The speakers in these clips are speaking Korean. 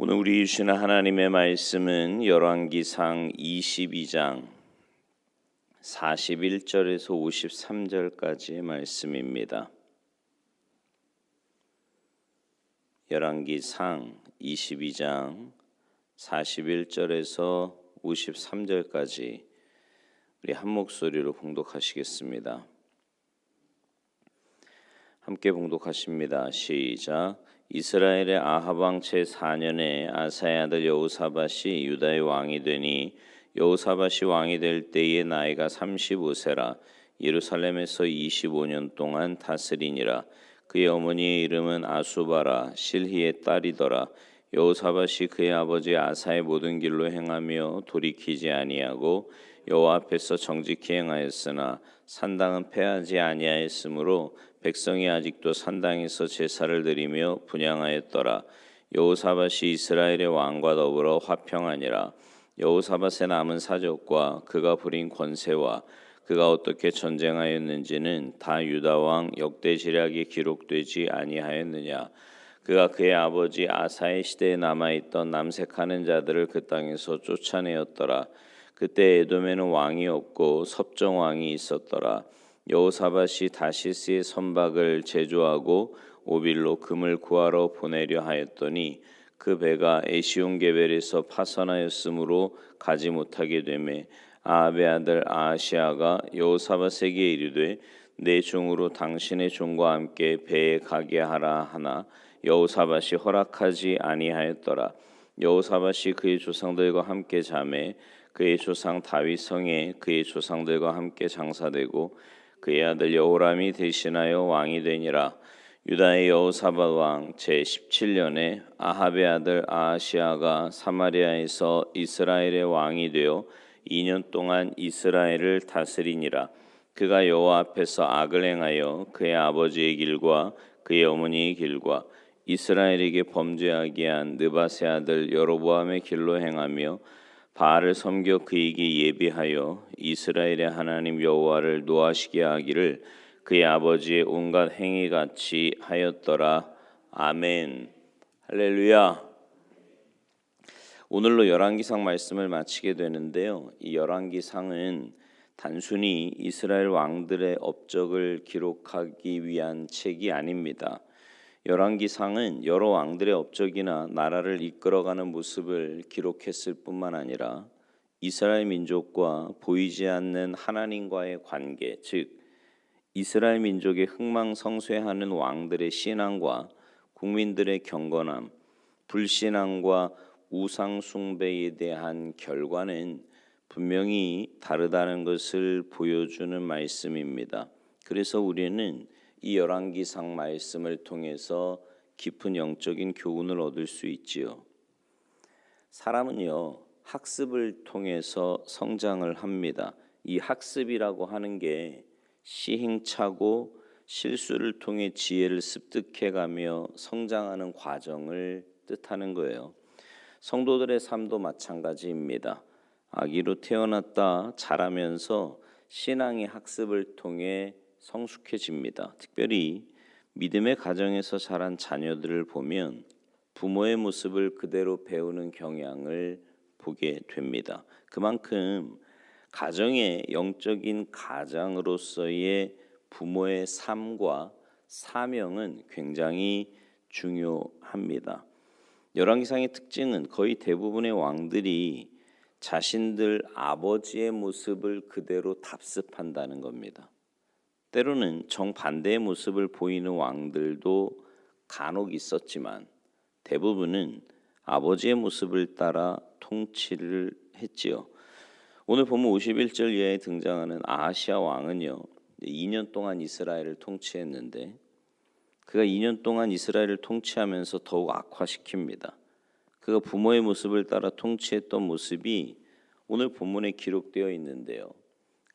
오늘 우리 주시는 하나님의 말씀은 열왕기상 22장 41절에서 53절까지의 말씀입니다. 열왕기상 22장 41절에서 53절까지 우리 한 목소리로 봉독하시겠습니다. 함께 봉독하십니다. 시작. 이스라엘의 아합 왕 제4년에 아사의 아들 여호사밧이 유다의 왕이 되니 여호사밧이 왕이 될 때의 나이가 35세라. 예루살렘에서 25년 동안 다스리니라. 그의 어머니의 이름은 아수바라 실히의 딸이더라. 여호사밧이 그의 아버지 아사의 모든 길로 행하며 돌이키지 아니하고 여호와 앞에서 정직히 행하였으나 산당은 패하지 아니하였으므로 백성이 아직도 산당에서 제사를 드리며 분향하였더라. 여호사밧이 이스라엘의 왕과 더불어 화평하니라. 여호사밧의 남은 사적과 그가 부린 권세와 그가 어떻게 전쟁하였는지는 다 유다 왕 역대지략에 기록되지 아니하였느냐. 그가 그의 아버지 아사의 시대에 남아있던 남색하는 자들을 그 땅에서 쫓아내었더라. 그때 에돔에는 왕이 없고 섭정 왕이 있었더라. 여호사밧이 다시스의 선박을 제조하고 오빌로 금을 구하러 보내려 하였더니 그 배가 에시온게벨에서 파선하였으므로 가지 못하게 되매 아합의 아들 아하시아가 여호사밧에게 이르되 내 종으로 당신의 종과 함께 배에 가게 하라 하나 여호사밧이 허락하지 아니하였더라. 여호사밧이 그의 조상들과 함께 자매 그의 조상 다윗 성에 그의 조상들과 함께 장사되고 그의 아들 여호람이 대신하여 왕이 되니라. 유다의 여호사밧 왕 제17년에 아합의 아들 아하시아가 사마리아에서 이스라엘의 왕이 되어 2년 동안 이스라엘을 다스리니라. 그가 여호와 앞에서 악을 행하여 그의 아버지의 길과 그의 어머니의 길과 이스라엘에게 범죄하게 한 느밧의 아들 여로보암의 길로 행하며 바알을 섬겨 그에게 예비하여 이스라엘의 하나님 여호와를 노하시게 하기를 그의 아버지의 온갖 행위같이 하였더라. 아멘. 할렐루야. 오늘로 열왕기상 말씀을 마치게 되는데요. 이 열왕기상은 단순히 이스라엘 왕들의 업적을 기록하기 위한 책이 아닙니다. 열왕기상은 여러 왕들의 업적이나 나라를 이끌어가는 모습을 기록했을 뿐만 아니라 이스라엘 민족과 보이지 않는 하나님과의 관계, 즉 이스라엘 민족의 흥망성쇠하는 왕들의 신앙과 국민들의 경건함, 불신앙과 우상 숭배에 대한 결과는 분명히 다르다는 것을 보여주는 말씀입니다. 그래서 우리는 이 열왕기상 말씀을 통해서 깊은 영적인 교훈을 얻을 수 있지요. 사람은요, 학습을 통해서 성장을 합니다. 이 학습이라고 하는 게 시행착오, 실수를 통해 지혜를 습득해가며 성장하는 과정을 뜻하는 거예요. 성도들의 삶도 마찬가지입니다. 아기로 태어났다 자라면서 신앙의 학습을 통해 성숙해집니다. 특별히 믿음의 가정에서 자란 자녀들을 보면 부모의 모습을 그대로 배우는 경향을 보게 됩니다. 그만큼 가정의 영적인 가장으로서의 부모의 삶과 사명은 굉장히 중요합니다. 열왕기상의 특징은 거의 대부분의 왕들이 자신들 아버지의 모습을 그대로 답습한다는 겁니다. 때로는 정반대의 모습을 보이는 왕들도 간혹 있었지만 대부분은 아버지의 모습을 따라 통치를 했지요. 오늘 보면 51절 이하에 등장하는 아하시아 왕은요, 2년 동안 이스라엘을 통치했는데 그가 2년 동안 이스라엘을 통치하면서 더욱 악화시킵니다. 그가 부모의 모습을 따라 통치했던 모습이 오늘 본문에 기록되어 있는데요.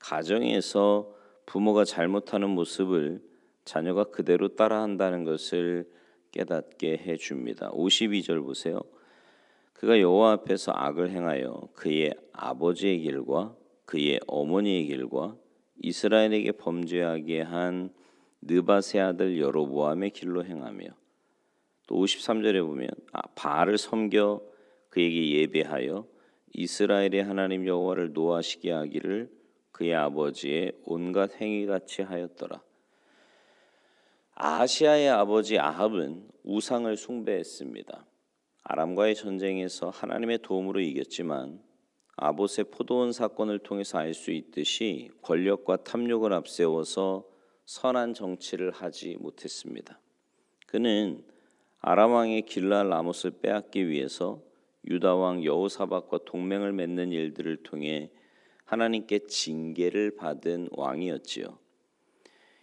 가정에서 부모가 잘못하는 모습을 자녀가 그대로 따라한다는 것을 깨닫게 해줍니다. 52절 보세요. 그가 여호와 앞에서 악을 행하여 그의 아버지의 길과 그의 어머니의 길과 이스라엘에게 범죄하게 한 느밧의 아들 여로보암의 길로 행하며 또 53절에 보면 바알을 섬겨 그에게 예배하여 이스라엘의 하나님 여호와를 노하시게 하기를 그의 아버지의 온갖 행위같이 하였더라. 아하시아의 아버지 아합은 우상을 숭배했습니다. 아람과의 전쟁에서 하나님의 도움으로 이겼지만 아봇의 포도원 사건을 통해서 알 수 있듯이 권력과 탐욕을 앞세워서 선한 정치를 하지 못했습니다. 그는 아람 왕의 길랄 라못을 빼앗기 위해서 유다 왕 여호사밧과 동맹을 맺는 일들을 통해 하나님께 징계를 받은 왕이었지요.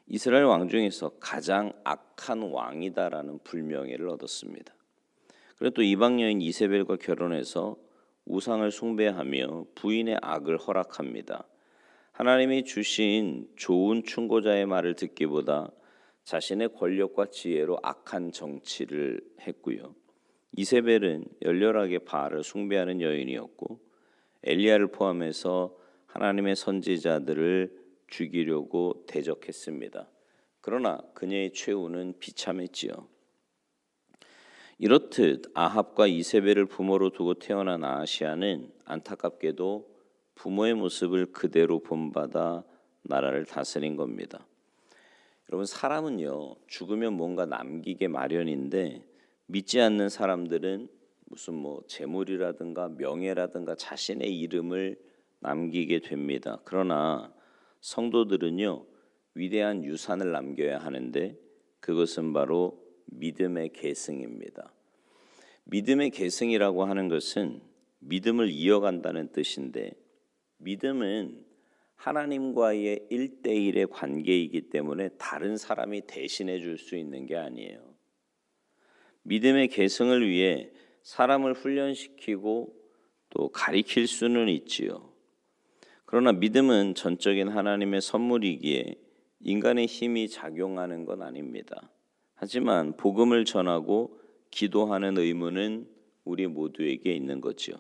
이스라엘 왕 중에서 가장 악한 왕이다라는 불명예를 얻었습니다. 그리고 또 이방 여인 이세벨과 결혼해서 우상을 숭배하며 부인의 악을 허락합니다. 하나님이 주신 좋은 충고자의 말을 듣기보다 자신의 권력과 지혜로 악한 정치를 했고요. 이세벨은 열렬하게 바알을 숭배하는 여인이었고 엘리야를 포함해서 하나님의 선지자들을 죽이려고 대적했습니다. 그러나 그녀의 최후는 비참했지요. 이렇듯 아합과 이세벨을 부모로 두고 태어난 아하시아는 안타깝게도 부모의 모습을 그대로 본받아 나라를 다스린 겁니다. 여러분, 사람은요 죽으면 뭔가 남기게 마련인데 믿지 않는 사람들은 무슨 재물이라든가 명예라든가 자신의 이름을 남기게 됩니다. 그러나 성도들은요 위대한 유산을 남겨야 하는데 그것은 바로 믿음의 계승입니다. 믿음의 계승이라고 하는 것은 믿음을 이어간다는 뜻인데 믿음은 하나님과의 1대1의 관계이기 때문에 다른 사람이 대신해 줄 수 있는 게 아니에요. 믿음의 계승을 위해 사람을 훈련시키고 또 가리킬 수는 있지요. 그러나 믿음은 전적인 하나님의 선물이기에 인간의 힘이 작용하는 건 아닙니다. 하지만 복음을 전하고 기도하는 의무는 우리 모두에게 있는 거죠.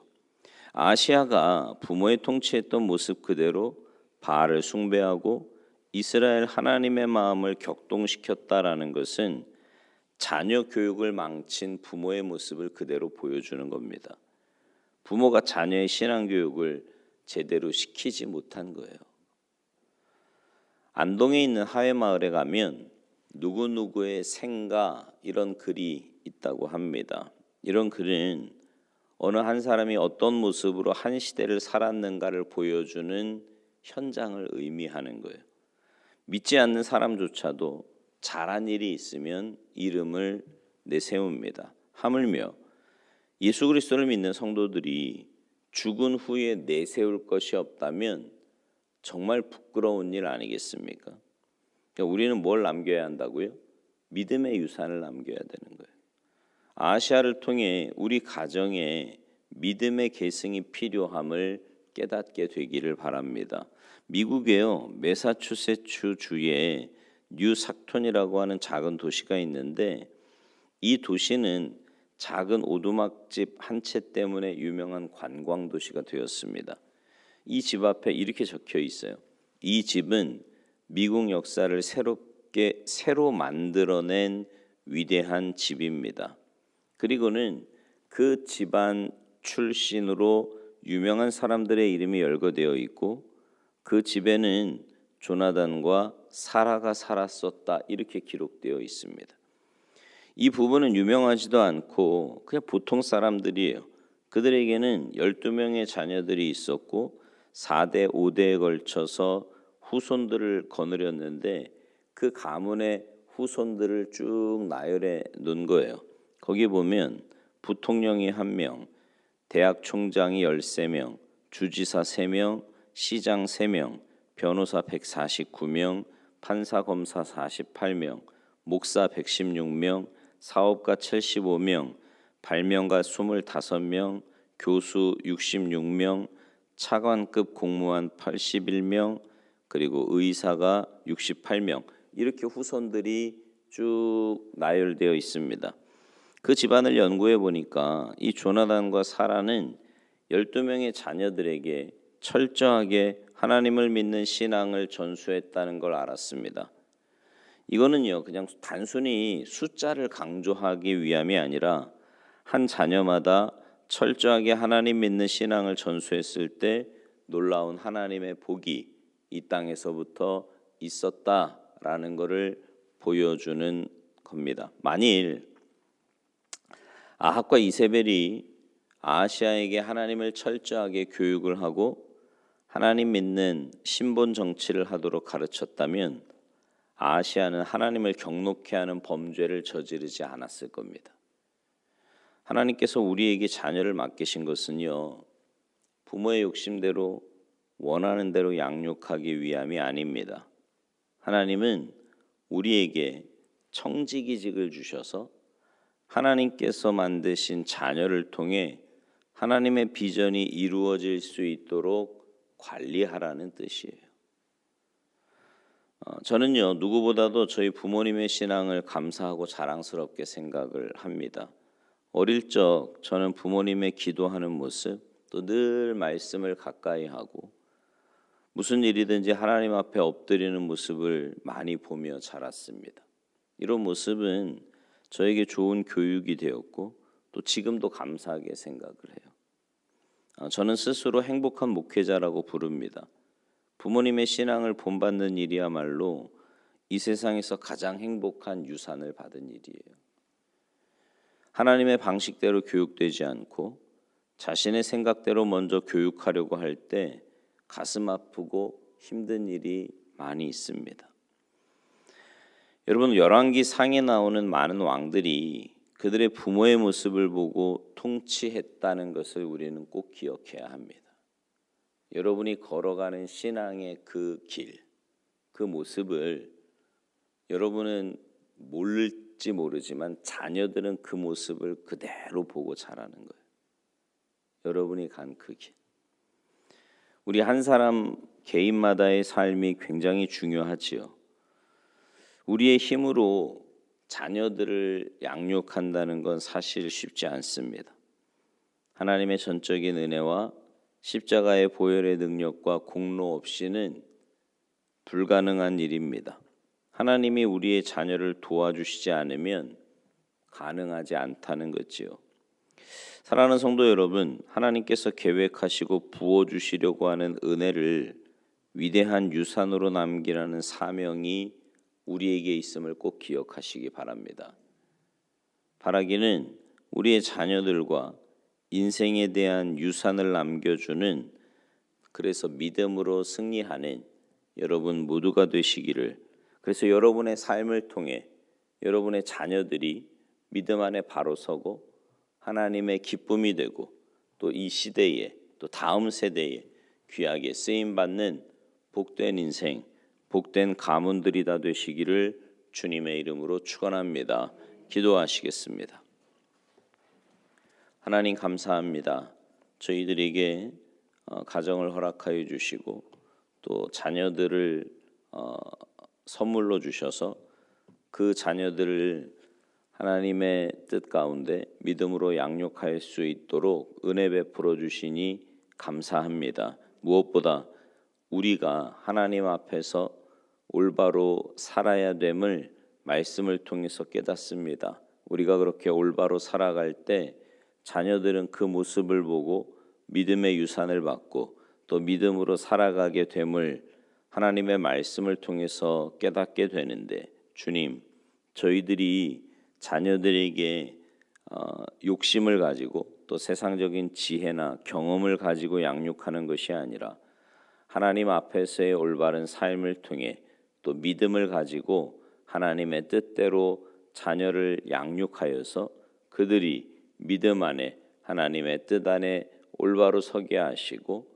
아시아가 부모의 통치했던 모습 그대로 바알을 숭배하고 이스라엘 하나님의 마음을 격동시켰다라는 것은 자녀 교육을 망친 부모의 모습을 그대로 보여주는 겁니다. 부모가 자녀의 신앙 교육을 제대로 시키지 못한 거예요. 안동에 있는 하회마을에 가면 누구누구의 생가 이런 글이 있다고 합니다. 이런 글은 어느 한 사람이 어떤 모습으로 한 시대를 살았는가를 보여주는 현장을 의미하는 거예요. 믿지 않는 사람조차도 잘한 일이 있으면 이름을 내세웁니다. 하물며 예수 그리스도를 믿는 성도들이 죽은 후에 내세울 것이 없다면 정말 부끄러운 일 아니겠습니까? 그러니까 우리는 뭘 남겨야 한다고요? 믿음의 유산을 남겨야 되는 거예요. 아시아를 통해 우리 가정에 믿음의 계승이 필요함을 깨닫게 되기를 바랍니다. 미국에요 매사추세츠 주에 뉴삭톤이라고 하는 작은 도시가 있는데 이 도시는 작은 오두막집 한 채 때문에 유명한 관광 도시가 되었습니다. 이 집 앞에 이렇게 적혀 있어요. 이 집은 미국 역사를 새로 만들어낸 위대한 집입니다. 그리고는 그 집안 출신으로 유명한 사람들의 이름이 열거되어 있고 그 집에는 조나단과 사라가 살았었다 이렇게 기록되어 있습니다. 이 부부는 유명하지도 않고 그냥 보통 사람들이에요. 그들에게는 12명의 자녀들이 있었고 4대, 5대에 걸쳐서 후손들을 거느렸는데 그 가문의 후손들을 쭉 나열해 놓은 거예요. 거기 보면 부통령이 1명, 대학 총장이 13명, 주지사 3명, 시장 3명, 변호사 149명, 판사 검사 48명, 목사 116명, 사업가 75명, 발명가 25명, 교수 66명, 차관급 공무원 81명, 그리고 의사가 68명 이렇게 후손들이 쭉 나열되어 있습니다. 그 집안을 연구해 보니까 이 조나단과 사라는 12명의 자녀들에게 철저하게 하나님을 믿는 신앙을 전수했다는 걸 알았습니다. 이거는요, 그냥 단순히 숫자를 강조하기 위함이 아니라 한 자녀마다 철저하게 하나님 믿는 신앙을 전수했을 때 놀라운 하나님의 복이 이 땅에서부터 있었다라는 것을 보여주는 겁니다. 만일 아합과 이세벨이 아하시아에게 하나님을 철저하게 교육을 하고 하나님 믿는 신본 정치를 하도록 가르쳤다면 아하시아는 하나님을 경노케 하는 범죄를 저지르지 않았을 겁니다. 하나님께서 우리에게 자녀를 맡기신 것은요, 부모의 욕심대로 원하는 대로 양육하기 위함이 아닙니다. 하나님은 우리에게 청지기직을 주셔서 하나님께서 만드신 자녀를 통해 하나님의 비전이 이루어질 수 있도록 관리하라는 뜻이에요. 저는요, 누구보다도 저희 부모님의 신앙을 감사하고 자랑스럽게 생각을 합니다. 어릴 적 저는 부모님의 기도하는 모습, 또 늘 말씀을 가까이 하고 무슨 일이든지 하나님 앞에 엎드리는 모습을 많이 보며 자랐습니다. 이런 모습은 저에게 좋은 교육이 되었고 또 지금도 감사하게 생각을 해요. 저는 스스로 행복한 목회자라고 부릅니다. 부모님의 신앙을 본받는 일이야말로 이 세상에서 가장 행복한 유산을 받은 일이에요. 하나님의 방식대로 교육되지 않고 자신의 생각대로 먼저 교육하려고 할 때 가슴 아프고 힘든 일이 많이 있습니다. 여러분, 열왕기 상에 나오는 많은 왕들이 그들의 부모의 모습을 보고 통치했다는 것을 우리는 꼭 기억해야 합니다. 여러분이 걸어가는 신앙의 그 길, 그 모습을 여러분은 모를지 모르지만 자녀들은 그 모습을 그대로 보고 자라는 거예요. 여러분이 간 그 길. 우리 한 사람 개인마다의 삶이 굉장히 중요하지요. 우리의 힘으로 자녀들을 양육한다는 건 사실 쉽지 않습니다. 하나님의 전적인 은혜와 십자가의 보혈의 능력과 공로 없이는 불가능한 일입니다. 하나님이 우리의 자녀를 도와주시지 않으면 가능하지 않다는 거지요. 사랑하는 성도 여러분, 하나님께서 계획하시고 부어주시려고 하는 은혜를 위대한 유산으로 남기라는 사명이 우리에게 있음을 꼭 기억하시기 바랍니다. 바라기는 우리의 자녀들과 인생에 대한 유산을 남겨주는, 그래서 믿음으로 승리하는 여러분 모두가 되시기를, 그래서 여러분의 삶을 통해 여러분의 자녀들이 믿음 안에 바로 서고 하나님의 기쁨이 되고 또 이 시대에 또 다음 세대에 귀하게 쓰임받는 복된 인생, 복된 가문들이 다 되시기를 주님의 이름으로 축원합니다. 기도하시겠습니다. 하나님 감사합니다. 저희들에게 가정을 허락하여 주시고 또 자녀들을 선물로 주셔서 그 자녀들을 하나님의 뜻 가운데 믿음으로 양육할 수 있도록 은혜 베풀어 주시니 감사합니다. 무엇보다 우리가 하나님 앞에서 올바로 살아야 됨을 말씀을 통해서 깨닫습니다. 우리가 그렇게 올바로 살아갈 때 자녀들은 그 모습을 보고 믿음의 유산을 받고 또 믿음으로 살아가게 됨을 하나님의 말씀을 통해서 깨닫게 되는데, 주님, 저희들이 자녀들에게 욕심을 가지고 또 세상적인 지혜나 경험을 가지고 양육하는 것이 아니라 하나님 앞에서의 올바른 삶을 통해 또 믿음을 가지고 하나님의 뜻대로 자녀를 양육하여서 그들이 믿음 안에 하나님의 뜻 안에 올바로 서게 하시고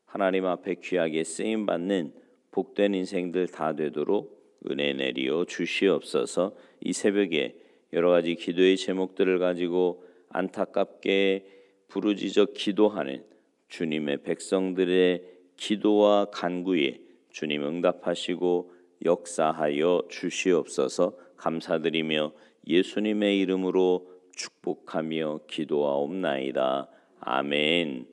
하나님 앞에 귀하게 쓰임받는 복된 인생들 다 되도록 은혜 내리어 주시옵소서. 이 새벽에 여러 가지 기도의 제목들을 가지고 안타깝게 부르짖어 기도하는 주님의 백성들의 기도와 간구에 주님 응답하시고 역사하여 주시옵소서. 감사드리며 예수님의 이름으로 축복하며 기도하옵나이다. 아멘.